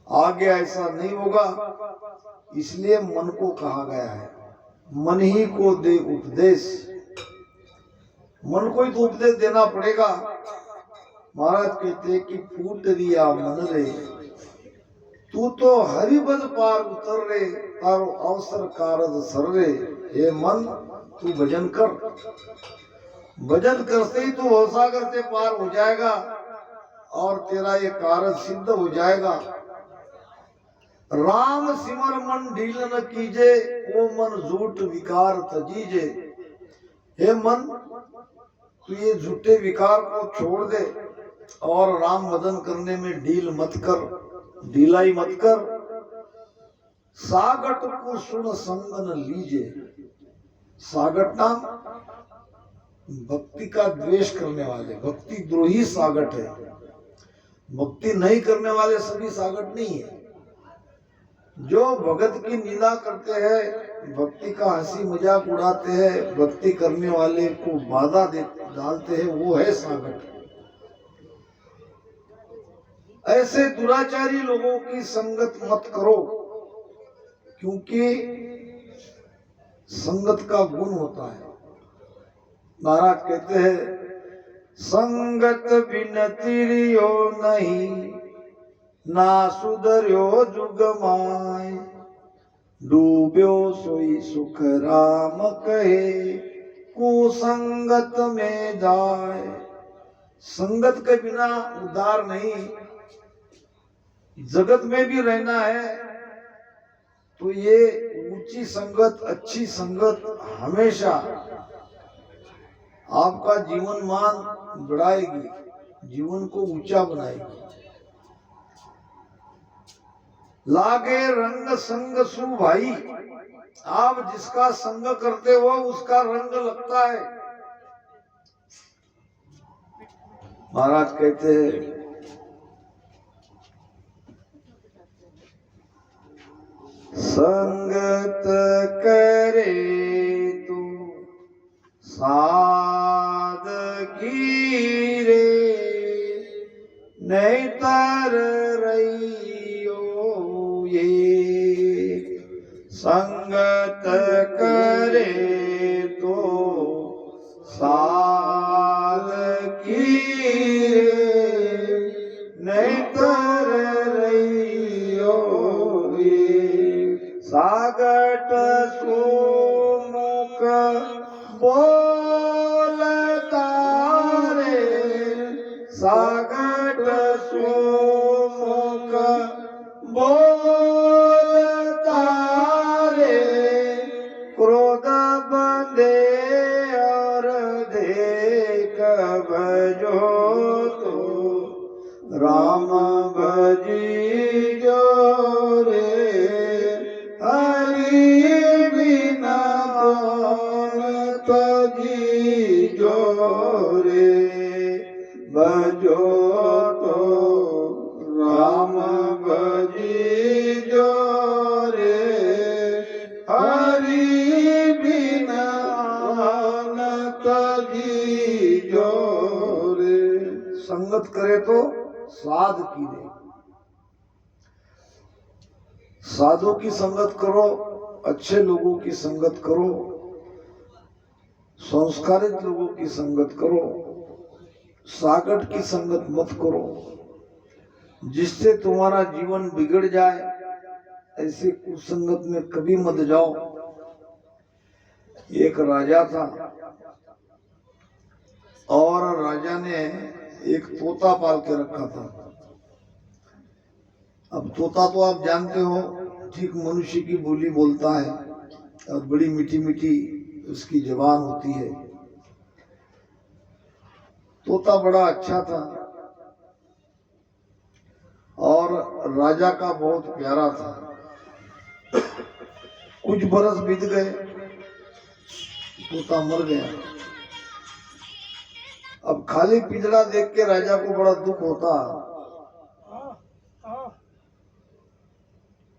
आगे ऐसा नहीं होगा। इसलिए मन को कहा गया है मन ही को दे उपदेश। मन को ही तो उपदेश देना पड़ेगा। महाराज कहते हैं कि फूट रिया मन रे, तू तो हरिबद पार उतर रे, तारो अवसर कारज सर रे। हे मन, तू भजन कर। भजन करते ही तू भवसागर से पार हो जाएगा और तेरा ये कारज सिद्ध हो जाएगा। राम सिमर मन ढील न कीजे, ओ मन झूठ विकार तजीजे। हे मन, तू ये झूठे विकार को छोड़ दे और राम भजन करने में ढील मत कर, ढीलाई मत कर। सागट को सुन संगन लीजे। सागट नाम भक्ति का द्वेष करने वाले, भक्ति द्रोही सागट है। भक्ति नहीं करने वाले सभी सागट नहीं है। जो भगत की निंदा करते हैं, भक्ति का हंसी मजाक उड़ाते हैं, भक्ति करने वाले को बाधा डालते हैं, वो है सागट। ऐसे दुराचारी लोगों की संगत मत करो, क्योंकि संगत का गुण होता है। महाराज कहते हैं संगत बिन तिरियो नहीं, ना सुधर्यो जुग माय। डूब्यो सोई सुख राम कहे, कुसंगत में जाए। संगत के बिना उद्धार नहीं। जगत में भी रहना है तो ये ऊंची संगत, अच्छी संगत हमेशा आपका जीवन मान बढ़ाएगी, जीवन को ऊंचा बनाएगी। लागे रंग संग सु भाई, आप जिसका संग करते हो उसका रंग लगता है। महाराज कहते हैं संगत करे तू सादगी रे, नहीं तर रहियो ये। संगत करे तो सादगी रे, नहीं तर रहियो ये। सागट सुमुख बोलता रे, सागट सुमुख बोलता रे। क्रोध बंधे और देख भजो तो, राम भजी जो रे। हरि बिना तजी जो रे, भजो तो राम भजी जो रे। हरि बिना तजी जो रे। संगत करे तो साध की रे। साधु की संगत करो, अच्छे लोगों की संगत करो, संस्कारित लोगों की संगत करो। सागट की संगत मत करो जिससे तुम्हारा जीवन बिगड़ जाए। ऐसे कुसंगत में कभी मत जाओ। एक राजा था और राजा ने एक तोता पाल के रखा था। अब तोता तो आप जानते हो ठीक मनुष्य की बोली बोलता है और बड़ी मीठी मीठी उसकी जबान होती है। तोता बड़ा अच्छा था और राजा का बहुत प्यारा था। कुछ बरस बीत गए, तोता मर गया। अब खाली पिंजरा देख के राजा को बड़ा दुख होता।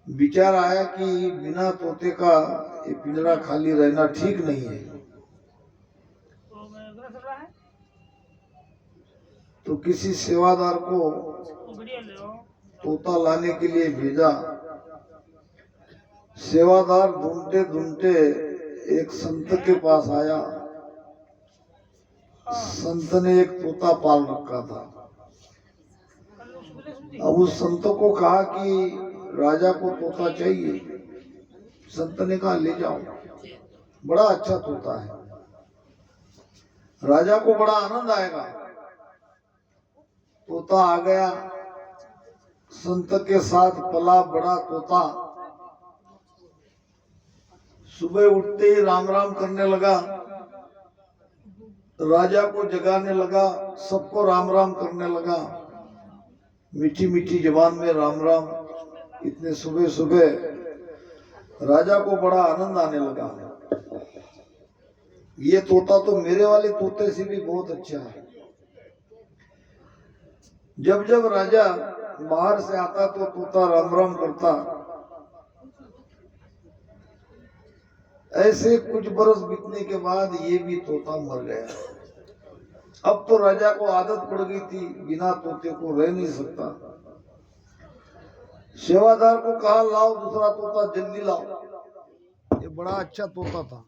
विचार आया कि बिना तोते का ये पिंजरा खाली रहना ठीक नहीं है। तो किसी सेवादार को तोता लाने के लिए भेजा। सेवादार ढूंढते ढूंढते एक संत के पास आया। संत ने एक तोता पाल रखा था। अब उस संत को कहा कि राजा को तोता चाहिए। संत ने कहा ले जाओ, बड़ा अच्छा तोता है, राजा को बड़ा आनंद आएगा। तोता आ गया, संत के साथ पला बड़ा तोता। सुबह उठते ही राम राम करने लगा, राजा को जगाने लगा, सबको राम राम करने लगा, मीठी मीठी जबान में राम राम। इतने सुबह सुबह राजा को बड़ा आनंद आने लगा। ये तोता तो मेरे वाले तोते से भी बहुत अच्छा है। जब जब राजा बाहर से आता तो तोता राम राम करता। ऐसे कुछ बरस बीतने के बाद ये भी तोता मर गया। अब तो राजा को आदत पड़ गई थी, बिना तोते को रह नहीं सकता। सेवादार को कहा लाओ दूसरा तोता, जल्दी लाओ, ये बड़ा अच्छा तोता था।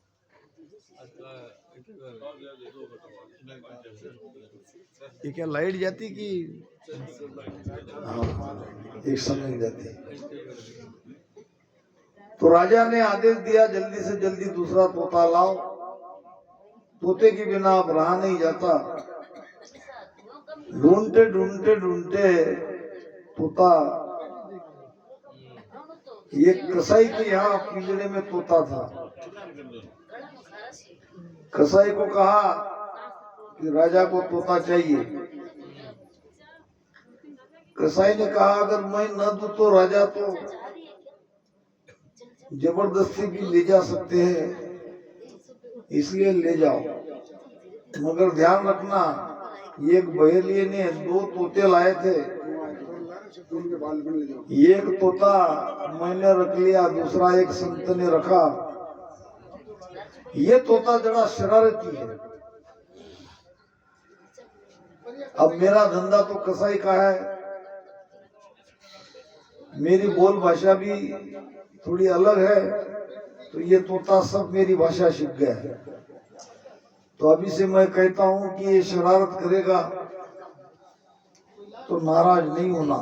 ये क्या लाइट जाती कि हाँ, एक समय जाती। तो राजा ने आदेश दिया जल्दी से जल्दी दूसरा तोता लाओ। तोते के बिना अब रहा नहीं जाता। ढूंढते ढूंढते ढूंढते तोता एक कसाई के यहाँ पिंजरे में तोता था। कसाई को कहा कि राजा को तोता चाहिए। कसाई ने कहा अगर मैं न दूं तो राजा तो जबरदस्ती भी ले जा सकते हैं, इसलिए ले जाओ, मगर ध्यान रखना एक बहेलिये ने 2 तोते लाए थे। एक तोता मैंने रख लिया, दूसरा एक संत ने रखा। ये तोता जरा शरारती है। अब मेरा धंधा तो कसाई का है, मेरी बोल भाषा भी थोड़ी अलग है, तो ये तोता सब मेरी भाषा सीख गया है। तो अभी से मैं कहता हूं कि ये शरारत करेगा तो नाराज नहीं होना।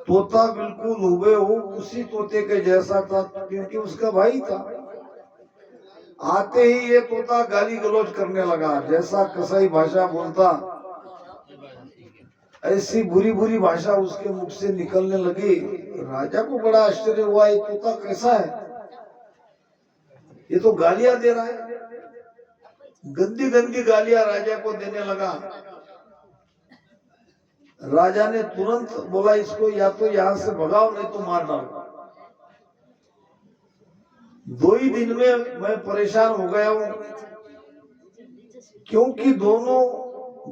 तोता बिल्कुल हुबेहू उसी तोते के जैसा था, क्योंकि उसका भाई था। आते ही ये तोता गाली गलौज करने लगा, जैसा कसाई भाषा बोलता ऐसी बुरी बुरी भाषा उसके मुख से निकलने लगी। राजा को बड़ा आश्चर्य हुआ, ये तोता कैसा है, ये तो गालियां दे रहा है। गंदी गंदी गालियां राजा को देने लगा। राजा ने तुरंत बोला इसको या तो यहां से भगाओ नहीं तो मार डालो। 2 ही दिन में मैं परेशान हो गया हूं, क्योंकि दोनों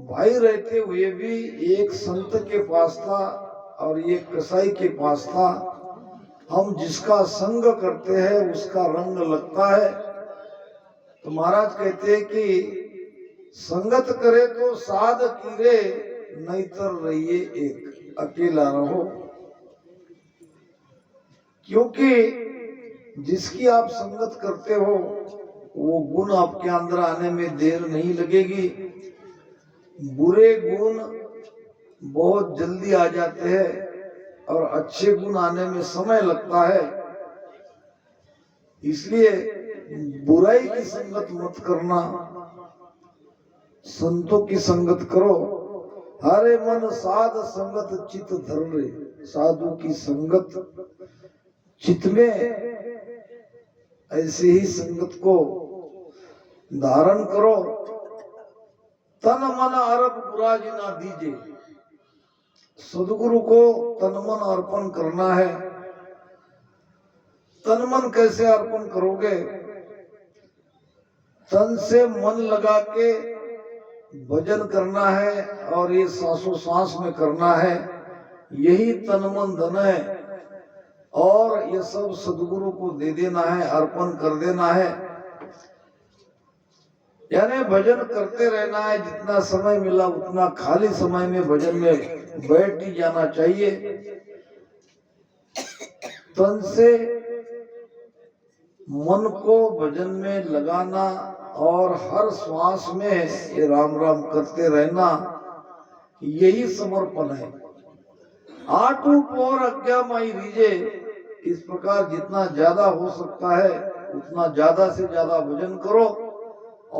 भाई रहते हुए भी एक संत के पास था और एक कसाई के पास था। हम जिसका संग करते हैं उसका रंग लगता है। तो महाराज कहते हैं कि संगत करे तो साध कीरे, नहीं तर रहिए एक, अकेला रहो। क्योंकि जिसकी आप संगत करते हो वो गुण आपके अंदर आने में देर नहीं लगेगी। बुरे गुण बहुत जल्दी आ जाते हैं और अच्छे गुण आने में समय लगता है। इसलिए बुराई की संगत मत करना, संतों की संगत करो। हरे मन साध संगत चित धर रे, साधु की संगत चित में ऐसे ही संगत को धारण करो। तन मन अर्प बुरा जी ना दीजिए। सदगुरु को तन मन अर्पण करना है। तन मन कैसे अर्पण करोगे? तन से मन लगा के भजन करना है और ये सांसों सांस में करना है। यही तन मन धन है और ये सब सदगुरु को दे देना है, अर्पण कर देना है। यानी भजन करते रहना है। जितना समय मिला उतना खाली समय में भजन में बैठ ही जाना चाहिए। तन से मन को भजन में लगाना और हर श्वास में ये राम राम करते रहना, यही समर्पण है। आटूट और अज्ञा माई रीजे, इस प्रकार जितना ज्यादा हो सकता है उतना ज्यादा से ज्यादा भजन करो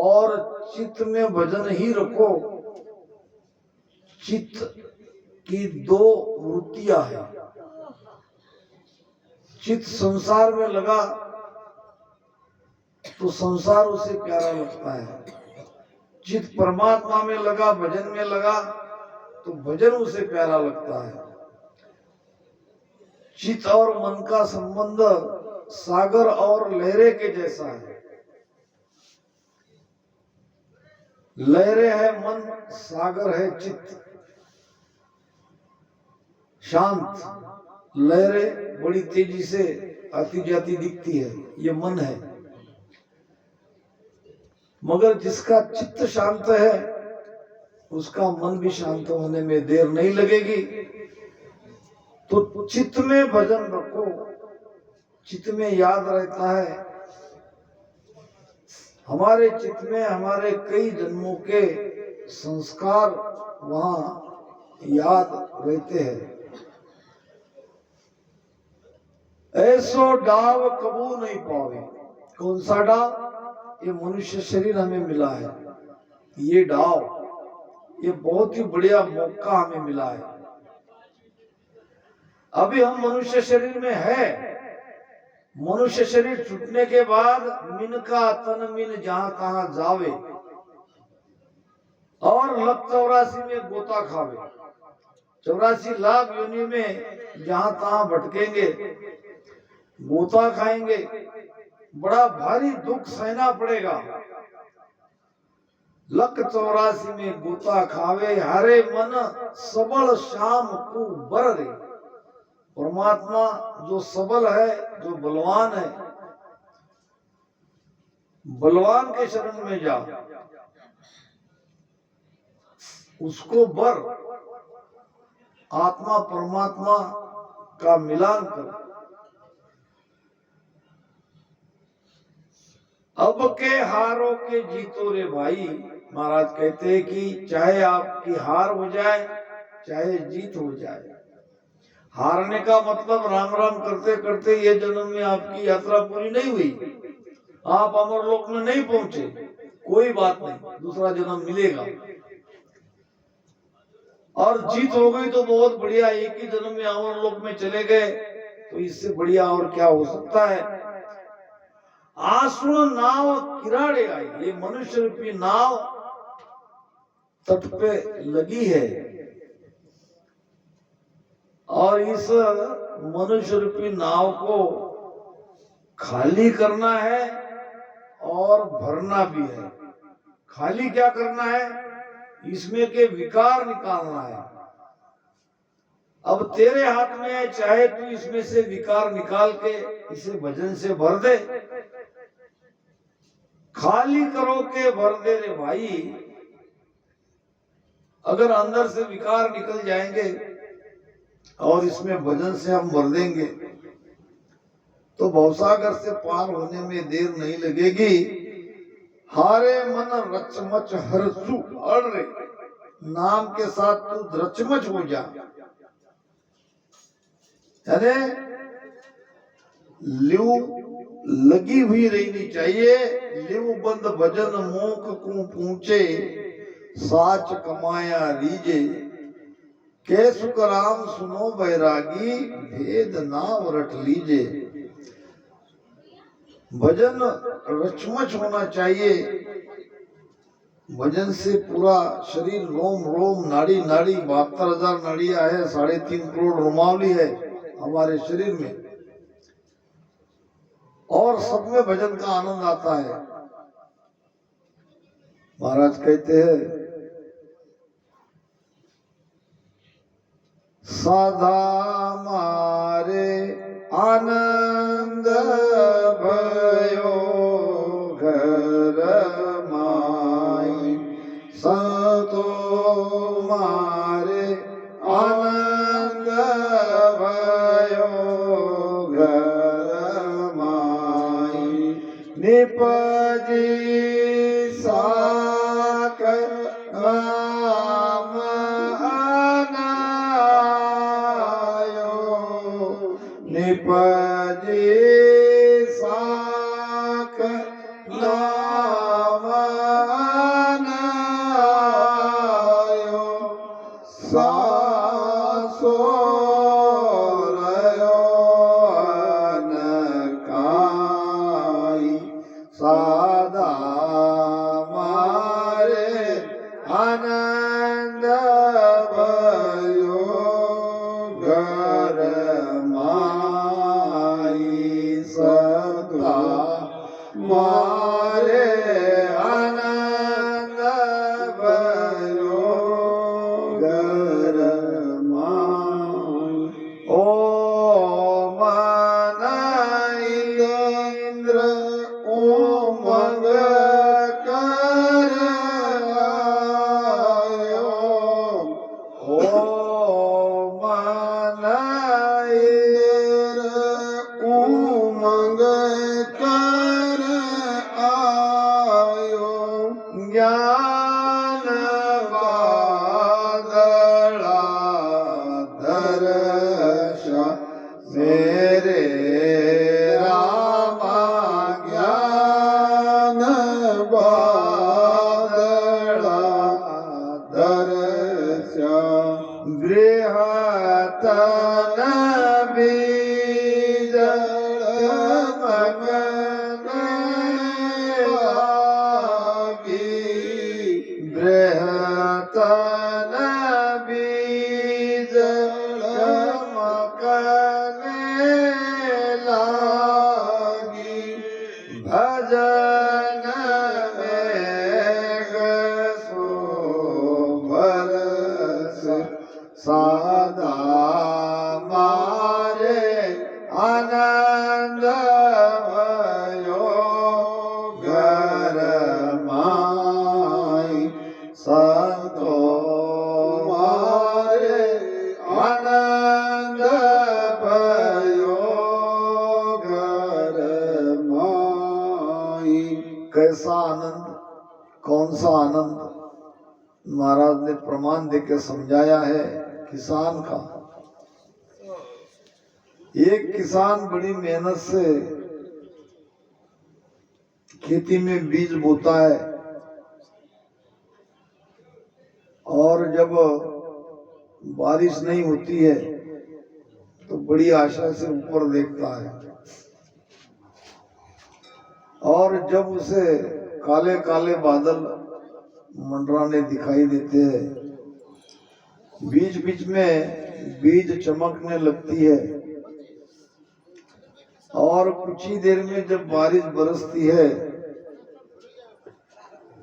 और चित्त में भजन ही रखो। चित्त की दो वृत्तियां हैं। चित्त संसार में लगा तो संसार उसे प्यारा लगता है। चित्त परमात्मा में लगा, भजन में लगा तो भजन उसे प्यारा लगता है। चित्त और मन का संबंध सागर और लहरे के जैसा है। लहरे है मन, सागर है चित्त। शांत लहरे बड़ी तेजी से आती जाती दिखती है, ये मन है। मगर जिसका चित्त शांत है उसका मन भी शांत होने में देर नहीं लगेगी। तो चित्त में भजन रखो, चित्त में याद रहता है। हमारे चित्त में हमारे कई जन्मों के संस्कार वहां याद रहते हैं। ऐसो डाव कबू नहीं पावे। कौन सा डाव? ये मनुष्य शरीर हमें मिला है। ये डाव, ये बहुत ही बढ़िया मौका हमें मिला है। अभी हम मनुष्य शरीर में है। मनुष्य शरीर छूटने के बाद मिन का तन मिन जहां तहां जावे और लख 84 में गोता खावे। 84 लाख योनि में जहां तहां भटकेंगे, गोता खाएंगे, बड़ा भारी दुख सहना पड़ेगा। लख 84 में गोता खावे, हरे मन सबल शाम को बर रे। परमात्मा जो सबल है, जो बलवान है, बलवान के शरण में जा, उसको बर, आत्मा परमात्मा का मिलान कर। अब के हारों के जीतो रे भाई। महाराज कहते हैं कि चाहे आपकी हार हो जाए चाहे जीत हो जाए। हारने का मतलब राम राम करते करते ये जन्म में आपकी यात्रा पूरी नहीं हुई, आप अमरलोक में नहीं पहुंचे, कोई बात नहीं, दूसरा जन्म मिलेगा। और जीत हो गई तो बहुत बढ़िया, एक ही जन्म में अमरलोक में चले गए, तो इससे बढ़िया और क्या हो सकता है। आसुण नाव किराड़े आई। ये मनुष्य रूपी नाव तट पे लगी है और इस मनुष्य रूपी नाव को खाली करना है और भरना भी है। खाली क्या करना है? इसमें के विकार निकालना है। अब तेरे हाथ में है, चाहे तू इसमें से विकार निकाल के इसे भजन से भर दे। खाली करो के भर दे रे भाई। अगर अंदर से विकार निकल जाएंगे और इसमें भजन से हम भर देंगे तो भवसागर से पार होने में देर नहीं लगेगी। हारे मन रचमच हरसु अड़ रे। नाम के साथ तू रचमच हो जा। अरे लिव लगी हुई रहनी चाहिए। लिव बंद भजन मोख को पूछे, साच कमाया रीजे। के सुख राम सुनो बैरागी, भेद नाव रट लीजे। भजन रचमच होना चाहिए। भजन से पूरा शरीर रोम रोम नाड़ी नाड़ी 72,000 नाड़ियां है, 3.5 करोड़ रोमावली है हमारे शरीर में, और सब में भजन का आनंद आता है। महाराज कहते हैं सदा मारे आनंद भयो घर माई, संतो मारे निपजी साक नाम अनायो निपजी साक नाम अनायो सासो सादा मारे आनंद भयो घर माई सदा मारे आनंद भयो घर माई ओ इंद्र उमंग कर आयो ओ मन उमंग कर आयो ज्ञान बादला दर्श मेरे रामा ज्ञान बादला दर्श बृहतन बीज मगन लागी बृहतन बीज मगन लागी भजन में गसो भरस सादा मारे आनंद भयो घर माई संतो मारे आनंद भयो घर माई। कैसा आनंद, कौन सा आनंद? महाराज ने प्रमाण देकर समझाया है किसान का। एक किसान बड़ी मेहनत से खेती में बीज बोता है और जब बारिश नहीं होती है तो बड़ी आशा से ऊपर देखता है और जब उसे काले काले बादल मंडराने दिखाई देते हैं, बीच बीच में बीज चमकने लगती है और कुछ ही देर में जब बारिश बरसती है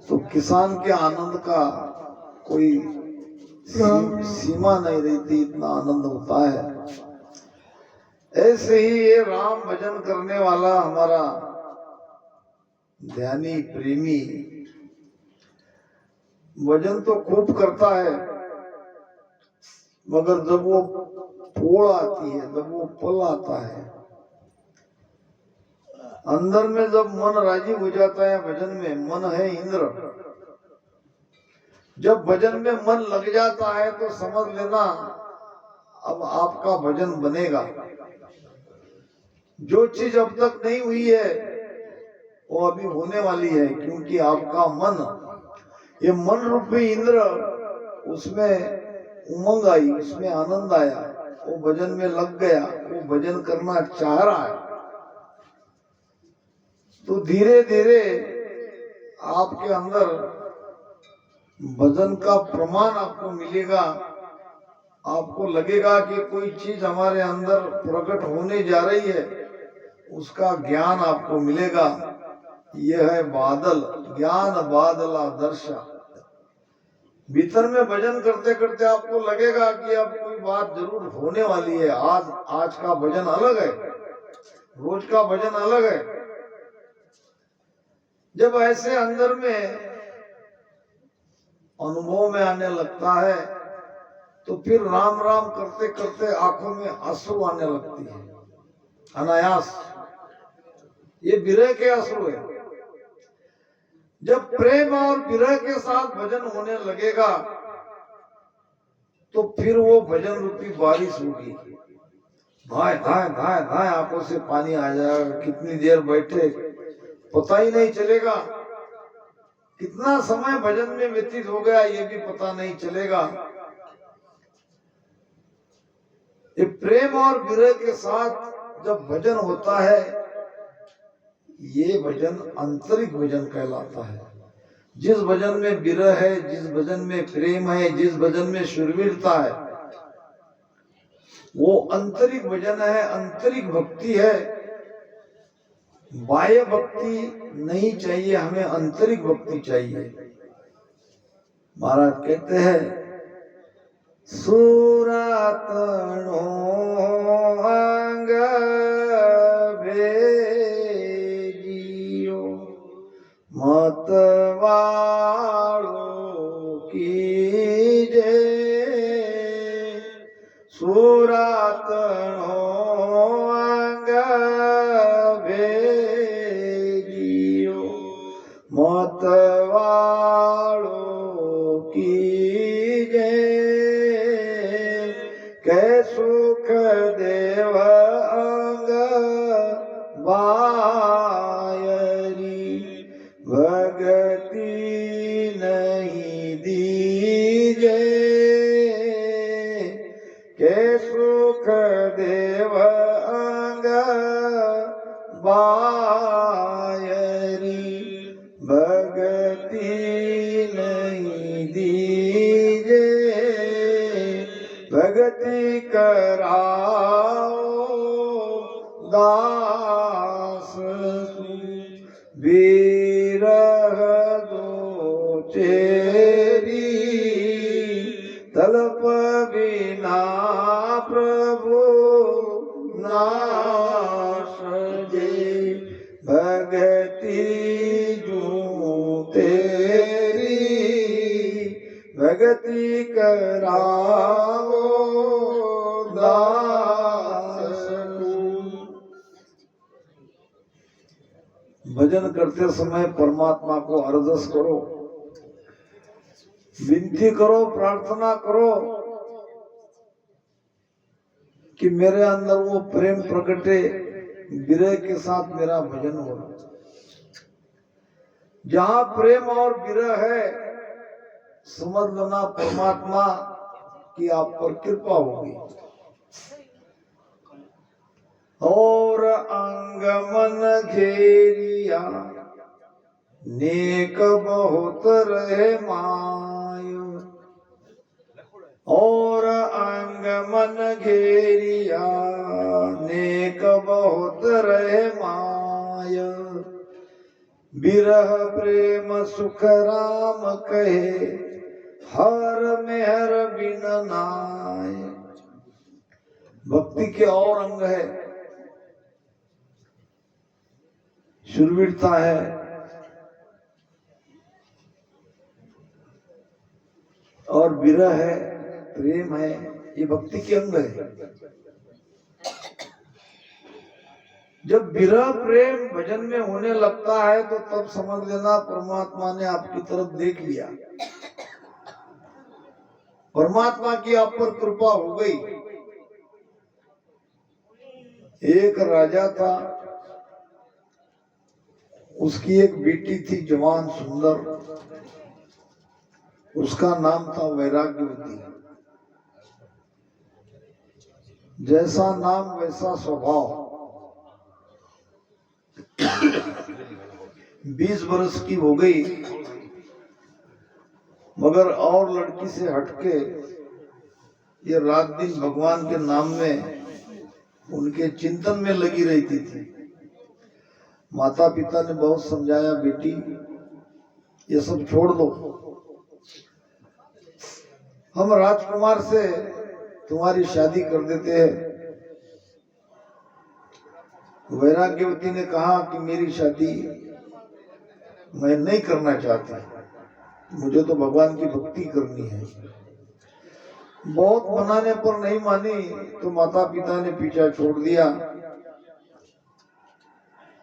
तो किसान के आनंद का कोई सीमा नहीं रहती, इतना आनंद होता है। ऐसे ही ये राम भजन करने वाला हमारा ध्यानी प्रेमी भजन तो खूब करता है, मगर जब वो पोड़ आती है, जब वो पल आता है अंदर में, जब मन राजी हो जाता है भजन में, मन है इंद्र, जब भजन में मन लग जाता है तो समझ लेना अब आपका भजन बनेगा। जो चीज अब तक नहीं हुई है वो अभी होने वाली है, क्योंकि आपका मन, ये मन रूपी इंद्र, उसमें उमंग आई, उसमें आनंद आया, वो भजन में लग गया, वो भजन करना चाह रहा है। तो धीरे धीरे आपके अंदर भजन का प्रमाण आपको मिलेगा, आपको लगेगा कि कोई चीज हमारे अंदर प्रकट होने जा रही है, उसका ज्ञान आपको मिलेगा। यह है बादल, ज्ञान बादल दर्शा। भीतर में भजन करते करते आपको लगेगा कि अब कोई बात जरूर होने वाली है, आज का भजन अलग है, रोज का भजन अलग है। जब ऐसे अंदर में अनुभव में आने लगता है तो फिर राम राम करते करते आंखों में आंसू आने लगती है, अनायास। ये विरह के आंसू है। जब प्रेम और विरह के साथ भजन होने लगेगा तो फिर वो भजन रूपी बारिश होगी। धाए धाए धाए धाए आंखों से पानी आ जाएगा। कितनी देर बैठे पता ही नहीं चलेगा, कितना समय भजन में व्यतीत हो गया ये भी पता नहीं चलेगा। ये प्रेम और विरह के साथ जब भजन होता है ये भजन आंतरिक भजन कहलाता है। जिस भजन में विरह है, जिस भजन में प्रेम है, जिस भजन में शूरवीरता है वो आंतरिक भजन है, आंतरिक भक्ति है। बाह्य भक्ति नहीं चाहिए, हमें आंतरिक भक्ति चाहिए। महाराज कहते हैं सुरातनो अंग भेजियो मतवालो कीजे सुरातनो अंग भेजियो मतवालो कीजे कै सुख देव अंग बायरी भगति नहीं दीजे कै सुख देव अंग बायरी भगति नहीं दीजे भगति कराओ दास विरह दो चेरी तलप बिना प्रभु नाश जे भगति जूं तेरी भगति कराओ दास को। भजन करते समय परमात्मा को अरदास करो, विनती करो, प्रार्थना करो कि मेरे अंदर वो प्रेम प्रकटे, विरह के साथ मेरा भजन हो। जहां प्रेम और विरह है समझ लेना परमात्मा की आप पर कृपा होगी। और अंग मन घेरिया नेक बहुत रहे माय और अंग मन घेरिया नेक बहुत रहे माय विरह प्रेम सुख राम कहे हर मेहर बिन नाय। भक्ति के और अंग है, शूरवीरता है, और विरह है, प्रेम है, ये भक्ति के अंग है। जब विरह प्रेम भजन में होने लगता है तो तब समझ लेना परमात्मा ने आपकी तरफ देख लिया, परमात्मा की आप पर कृपा हो गई। एक राजा था, उसकी एक बेटी थी जवान सुंदर, उसका नाम था वैराग्यवती। जैसा नाम वैसा स्वभाव। 20 वर्ष की हो गई मगर और लड़की से हटके ये रात दिन भगवान के नाम में उनके चिंतन में लगी रहती थी। माता पिता ने बहुत समझाया, बेटी ये सब छोड़ दो, हम राजकुमार से तुम्हारी शादी कर देते हैं। वैराग्यवती ने कहा कि मेरी शादी मैं नहीं करना चाहती, मुझे तो भगवान की भक्ति करनी है। बहुत मनाने पर नहीं मानी तो माता पिता ने पीछा छोड़ दिया।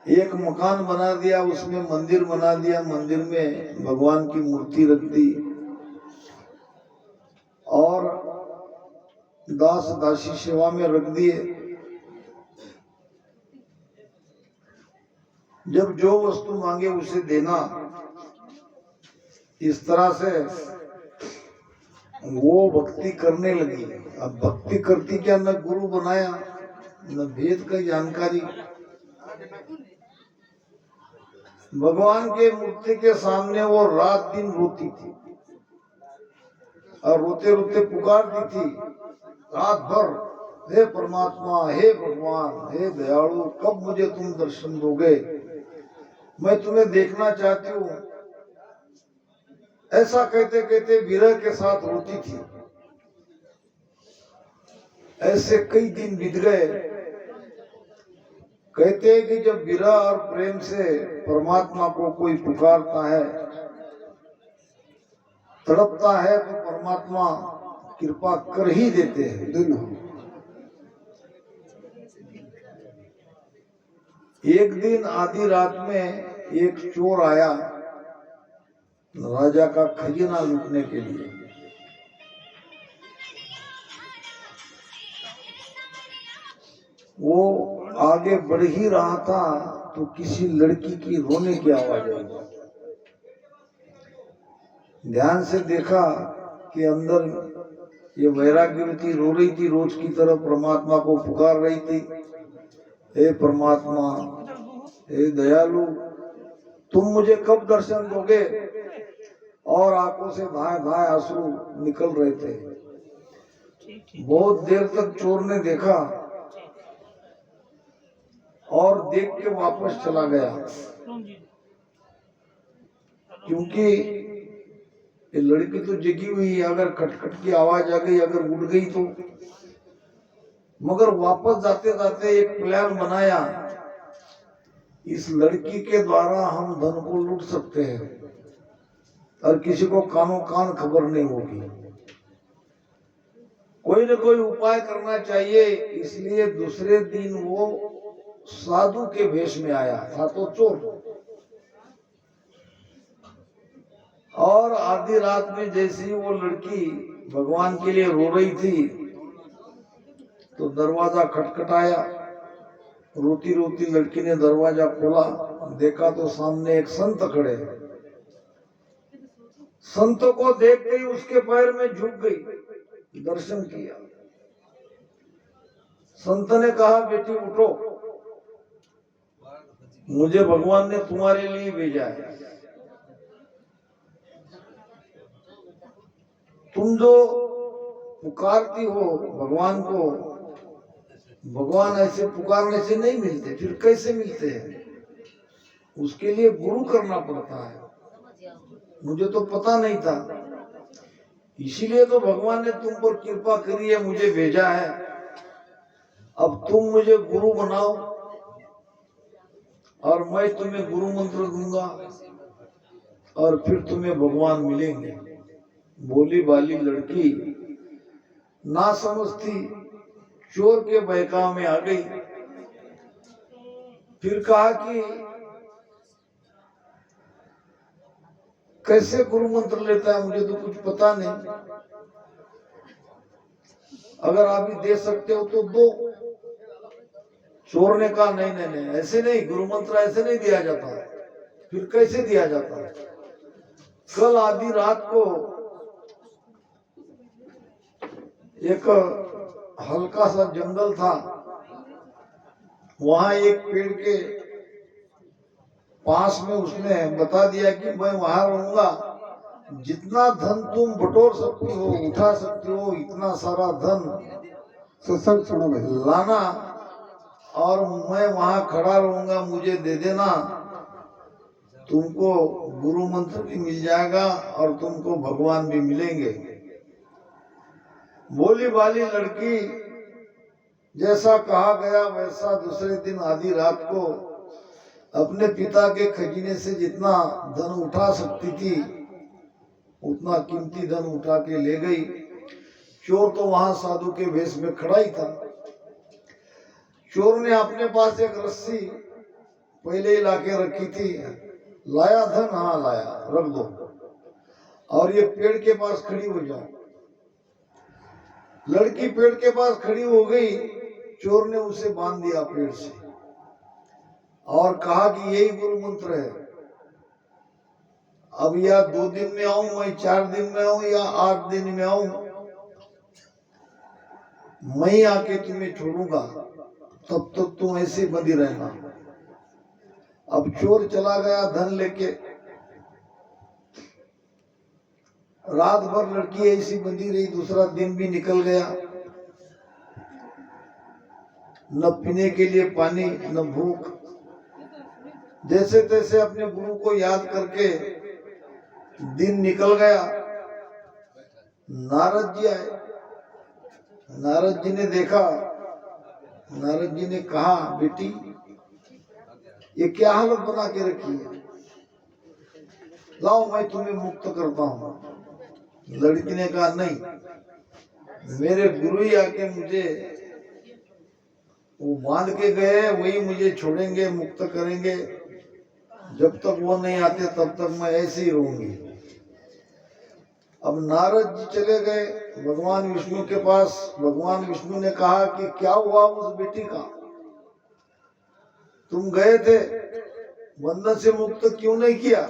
एक मकान बना दिया, उसमें मंदिर बना दिया, मंदिर में भगवान की मूर्ति रख दी और दास दासी सेवा में रख दिए। जब जो वस्तु मांगे उसे देना, इस तरह से वो भक्ति करने लगी। अब भक्ति करती क्या, न गुरु बनाया न वेद का जानकारी। भगवान के मूर्ति के सामने वो रात दिन रोती थी और रोते रोते पुकारती थी रात भर, हे परमात्मा, हे भगवान, हे दयालु, कब मुझे तुम दर्शन दोगे, मैं तुम्हें देखना चाहती हूँ। ऐसा कहते कहते विरह के साथ रोती थी। ऐसे कई दिन बीत गए। कहते हैं कि जब विरह और प्रेम से परमात्मा को कोई पुकारता है, तड़पता है, तो परमात्मा कृपा कर ही देते हैं। दिन हो एक दिन आधी रात में एक चोर आया राजा का खजाना लूटने के लिए। वो आगे बढ़ ही रहा था तो किसी लड़की की रोने की आवाज आई। ध्यान से देखा कि अंदर ये वैराग्यवती रो रही थी, रोज की तरह परमात्मा को पुकार रही थी, हे परमात्मा, हे दयालु, तुम मुझे कब दर्शन दोगे। और आंखों से धाए धाए आंसू निकल रहे थे। बहुत देर तक चोर ने देखा और देख के वापस चला गया, क्योंकि ये लड़की तो जगी हुई है, अगर खटखट की आवाज आ गई, अगर उड़ गई तो। मगर वापस जाते जाते एक प्लान बनाया, इस लड़की के द्वारा हम धन को लूट सकते हैं और किसी को कानों कान खबर नहीं होगी। कोई न कोई उपाय करना चाहिए। इसलिए दूसरे दिन वो साधु के वेश में आया, था तो चोर। और आधी रात में जैसे ही वो लड़की भगवान के लिए रो रही थी तो दरवाजा खटखटाया। रोती रोती लड़की ने दरवाजा खोला, देखा तो सामने एक संत खड़े। संत को देखते ही उसके पैर में झुक गई, दर्शन किया। संत ने कहा, बेटी उठो, मुझे भगवान ने तुम्हारे लिए भेजा है। तुम जो पुकारती हो भगवान को, भगवान ऐसे पुकारने से नहीं मिलते, फिर कैसे मिलते हैं? उसके लिए गुरु करना पड़ता है। मुझे तो पता नहीं था, इसीलिए तो भगवान ने तुम पर कृपा करी है, मुझे भेजा है। अब तुम मुझे गुरु बनाओ और मैं तुम्हें गुरु मंत्र दूंगा और फिर तुम्हें भगवान मिलेंगे। भोली भाली लड़की ना समझती चोर के बहकाव में आ गई। फिर कहा कि कैसे गुरु मंत्र लेता है, मुझे तो कुछ पता नहीं, अगर आप ही दे सकते हो तो दो। चोर ने कहा, नहीं नहीं नहीं, ऐसे नहीं, गुरु मंत्र ऐसे नहीं दिया जाता है। फिर कैसे दिया जाता है? कल आधी रात को एक हल्का सा जंगल था, वहां एक पेड़ के पास में उसने बता दिया कि मैं वहां रहूंगा, जितना धन तुम बटोर सकती हो, उठा सकती हो, इतना सारा धन सत्संग सुनो में लाना और मैं वहां खड़ा रहूंगा, मुझे दे देना। तुमको गुरु मंत्र भी मिल जाएगा और तुमको भगवान भी मिलेंगे। भोली भाली लड़की जैसा कहा गया वैसा दूसरे दिन आधी रात को अपने पिता के खजीने से जितना धन उठा सकती थी उतना कीमती धन उठा के ले गई। चोर तो वहां साधु के वेश में खड़ा ही था। चोर ने अपने पास एक रस्सी पहले ही लाके रखी थी। लाया धन, हाँ लाया, रख दो और ये पेड़ के पास खड़ी हो जाओ। लड़की पेड़ के पास खड़ी हो गई, चोर ने उसे बांध दिया पेड़ से और कहा कि यही गुरु मंत्र है। अब या 2 दिन में आऊं मैं, 4 दिन में आऊं या 8 दिन में आऊं, मैं आके तुम्हें छोड़ूंगा, तब तक तुम ऐसे बंधी रहना। अब चोर चला गया धन लेके। रात भर लड़की ऐसी बंधी रही, दूसरा दिन भी निकल गया। न पीने के लिए पानी, न भूख। जैसे तैसे अपने गुरु को याद करके दिन निकल गया। नारद जी आए। नारद जी ने देखा, नारद जी ने कहा, बेटी ये क्या हालत बना के रखी है, लाओ मैं तुम्हें मुक्त करता हूँ। लड़की ने कहा नहीं, मेरे गुरु ही आके मुझे वो बांध के गए, वही मुझे छोड़ेंगे, मुक्त करेंगे। जब तक वो नहीं आते तब तक मैं ऐसे ही रहूंगी। अब नारद जी चले गए भगवान विष्णु के पास। भगवान विष्णु ने कहा कि क्या हुआ उस बेटी का, तुम गए थे, बंधन से मुक्त क्यों नहीं किया?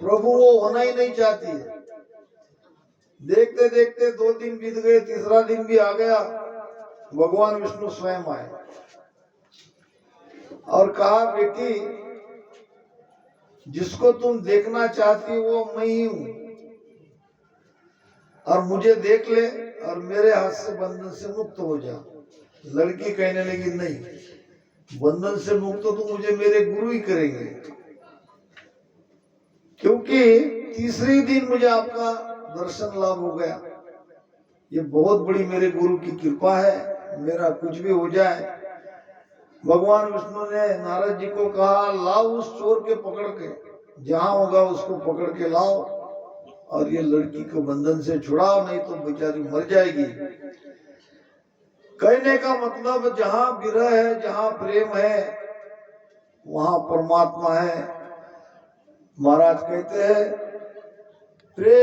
प्रभु वो होना ही नहीं चाहती है। देखते देखते 2 दिन बीत गए, तीसरा दिन भी आ गया। भगवान विष्णु स्वयं आए और कहा, बेटी जिसको तुम देखना चाहती वो मैं ही हूं, और मुझे देख ले और मेरे हाथ से बंधन से मुक्त हो जा। लड़की कहने लगी, नहीं, बंधन से मुक्त तो मुझे मेरे गुरु ही करेंगे, क्योंकि तीसरे दिन मुझे आपका दर्शन लाभ हो गया। ये बहुत बड़ी मेरे गुरु की कृपा है, मेरा कुछ भी हो जाए। भगवान विष्णु ने नारद जी को कहा, लाओ उस चोर के पकड़ के, जहां होगा उसको पकड़ के लाओ और ये लड़की को बंधन से छुड़ाओ, नहीं तो बेचारी मर जाएगी। कहने का मतलब, जहां विरह है, जहां प्रेम है, वहां परमात्मा है। महाराज कहते हैं, प्रेम